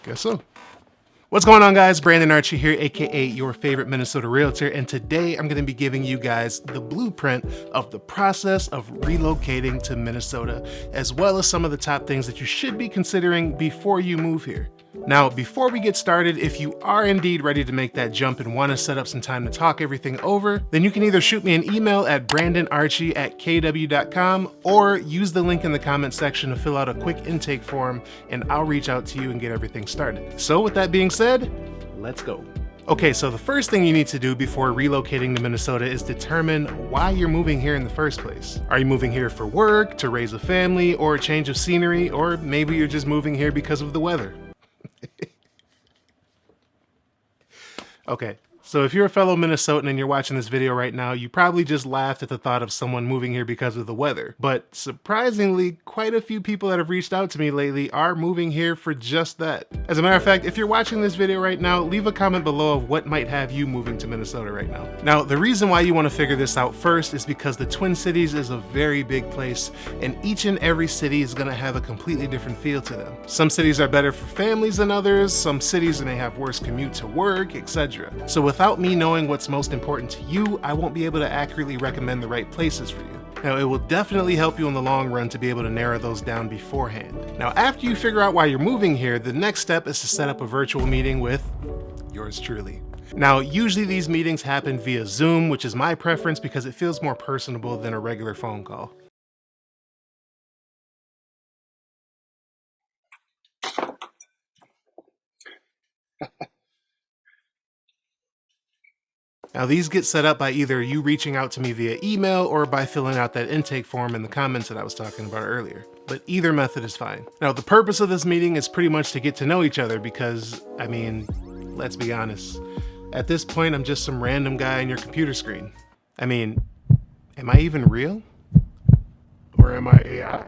Guess so. What's going on, guys? BrandonArchie here, aka your favorite Minnesota realtor, and today I'm going to be giving you guys the blueprint of the process of relocating to Minnesota, as well as some of the top things that you should be considering before you move here. Now, before we get started, if you are indeed ready to make that jump and want to set up some time to talk everything over, then you can either shoot me an email at BrandonArchie@kw.com or use the link in the comment section to fill out a quick intake form, and I'll reach out to you and get everything started. So with that being said, let's go. Okay, so the first thing you need to do before relocating to Minnesota is determine why you're moving here in the first place. Are you moving here for work, to raise a family, or a change of scenery, or maybe you're just moving here because of the weather? Okay, so if you're a fellow Minnesotan and you're watching this video right now, you probably just laughed at the thought of someone moving here because of the weather. But surprisingly, quite a few people that have reached out to me lately are moving here for just that. As a matter of fact, if you're watching this video right now, leave a comment below of what might have you moving to Minnesota right now. Now, the reason why you want to figure this out first is because the Twin Cities is a very big place, and each and every city is going to have a completely different feel to them. Some cities are better for families than others, some cities may have worse commute to work, etc. So without me knowing what's most important to you, I won't be able to accurately recommend the right places for you. Now, it will definitely help you in the long run to be able to narrow those down beforehand. Now, after you figure out why you're moving here, the next step is to set up a virtual meeting with yours truly. Now, usually these meetings happen via Zoom, which is my preference because it feels more personable than a regular phone call. Now, these get set up by either you reaching out to me via email or by filling out that intake form in the comments that I was talking about earlier. But either method is fine. Now, the purpose of this meeting is pretty much to get to know each other because, I mean, let's be honest. At this point, I'm just some random guy on your computer screen. I mean, am I even real? Or am I AI?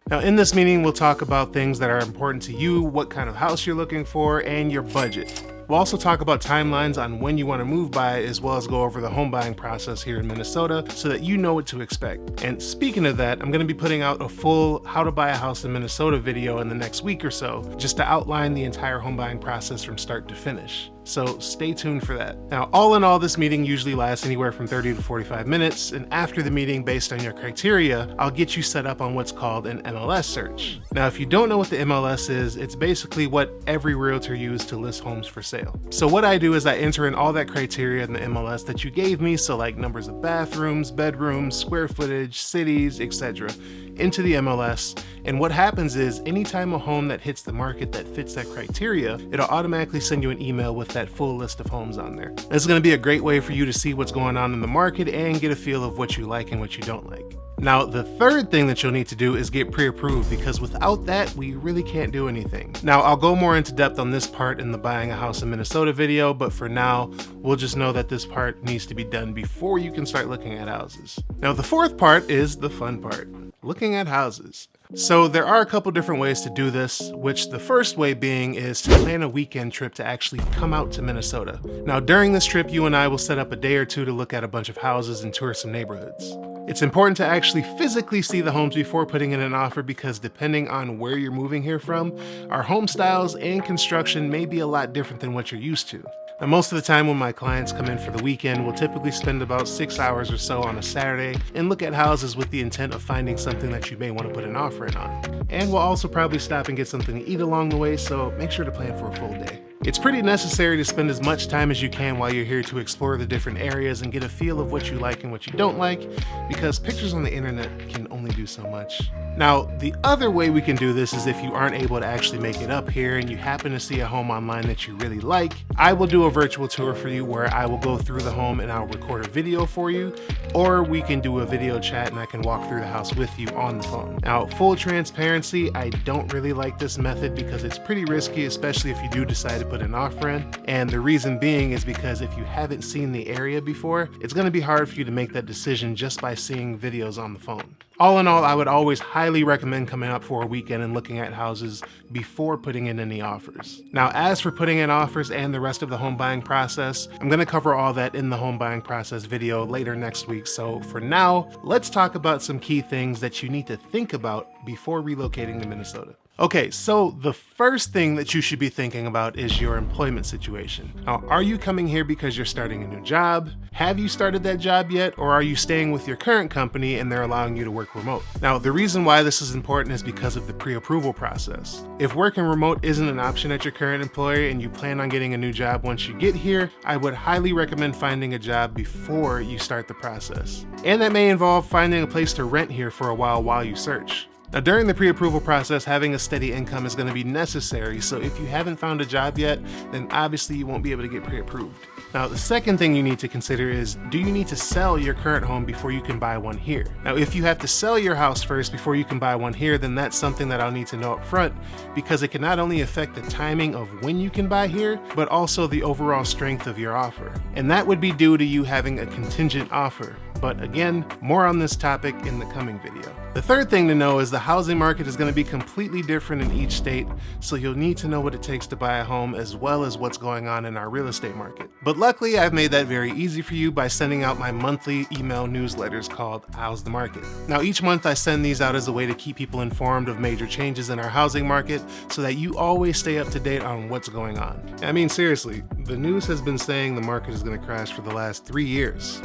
Now, in this meeting, we'll talk about things that are important to you, what kind of house you're looking for, and your budget. We'll also talk about timelines on when you want to move by, as well as go over the home buying process here in Minnesota so that you know what to expect. And speaking of that, I'm going to be putting out a full how to buy a house in Minnesota video in the next week or so, just to outline the entire home buying process from start to finish. So stay tuned for that. Now, all in all, this meeting usually lasts anywhere from 30 to 45 minutes. And after the meeting, based on your criteria, I'll get you set up on what's called an MLS search. Now, if you don't know what the MLS is, it's basically what every realtor uses to list homes for sale. So what I do is I enter in all that criteria in the MLS that you gave me. So like numbers of bathrooms, bedrooms, square footage, cities, etc. into the MLS. And what happens is anytime a home that hits the market that fits that criteria, it'll automatically send you an email with that full list of homes on there. This is going to be a great way for you to see what's going on in the market and get a feel of what you like and what you don't like. Now, the third thing that you'll need to do is get pre-approved, because without that, we really can't do anything. Now, I'll go more into depth on this part in the buying a house in Minnesota video, but for now, we'll just know that this part needs to be done before you can start looking at houses. Now, the fourth part is the fun part, looking at houses. So there are a couple different ways to do this, which the first way being is to plan a weekend trip to actually come out to Minnesota. Now, during this trip, you and I will set up a day or two to look at a bunch of houses and tour some neighborhoods. It's important to actually physically see the homes before putting in an offer, because depending on where you're moving here from, our home styles and construction may be a lot different than what you're used to. Now, most of the time when my clients come in for the weekend, we'll typically spend about 6 hours or so on a Saturday and look at houses with the intent of finding something that you may want to put an offer in on. And we'll also probably stop and get something to eat along the way, so make sure to plan for a full day. It's pretty necessary to spend as much time as you can while you're here to explore the different areas and get a feel of what you like and what you don't like, because pictures on the internet can only do so much. Now, the other way we can do this is if you aren't able to actually make it up here and you happen to see a home online that you really like, I will do a virtual tour for you where I will go through the home and I'll record a video for you, or we can do a video chat and I can walk through the house with you on the phone. Now, full transparency, I don't really like this method because it's pretty risky, especially if you do decide to put an offer in. And the reason being is because if you haven't seen the area before, it's going to be hard for you to make that decision just by seeing videos on the phone. All in all, I would always highly recommend coming up for a weekend and looking at houses before putting in any offers. Now, as for putting in offers and the rest of the home buying process, I'm going to cover all that in the home buying process video later next week. So for now, let's talk about some key things that you need to think about before relocating to Minnesota. Okay, so the first thing that you should be thinking about is your employment situation. Now, are you coming here because you're starting a new job? Have you started that job yet? Or are you staying with your current company and they're allowing you to work remote? Now, the reason why this is important is because of the pre-approval process. If working remote isn't an option at your current employer and you plan on getting a new job once you get here, I would highly recommend finding a job before you start the process. And that may involve finding a place to rent here for a while you search. Now, during the pre-approval process, having a steady income is going to be necessary, so if you haven't found a job yet, then obviously you won't be able to get pre-approved. Now, the second thing you need to consider is, do you need to sell your current home before you can buy one here? Now, if you have to sell your house first before you can buy one here, then that's something that I'll need to know up front, because it can not only affect the timing of when you can buy here, but also the overall strength of your offer. And that would be due to you having a contingent offer. But again, more on this topic in the coming video. The third thing to know is the housing market is going to be completely different in each state, so you'll need to know what it takes to buy a home as well as what's going on in our real estate market. But luckily, I've made that very easy for you by sending out my monthly email newsletters called How's the Market? Now, each month I send these out as a way to keep people informed of major changes in our housing market so that you always stay up to date on what's going on. I mean, seriously, the news has been saying the market is going to crash for the last 3 years.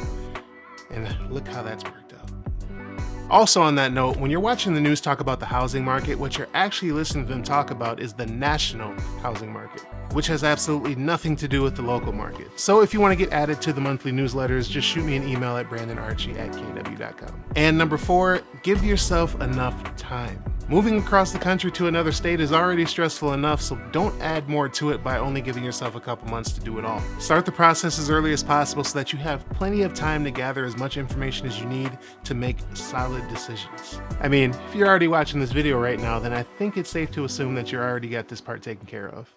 And look how that's worked out. Also on that note, when you're watching the news talk about the housing market, what you're actually listening to them talk about is the national housing market, which has absolutely nothing to do with the local market. So if you want to get added to the monthly newsletters, just shoot me an email at BrandonArchie@kw.com. And number 4, give yourself enough time. Moving across the country to another state is already stressful enough, so don't add more to it by only giving yourself a couple months to do it all. Start the process as early as possible so that you have plenty of time to gather as much information as you need to make solid decisions. I mean, if you're already watching this video right now, then I think it's safe to assume that you already got this part taken care of.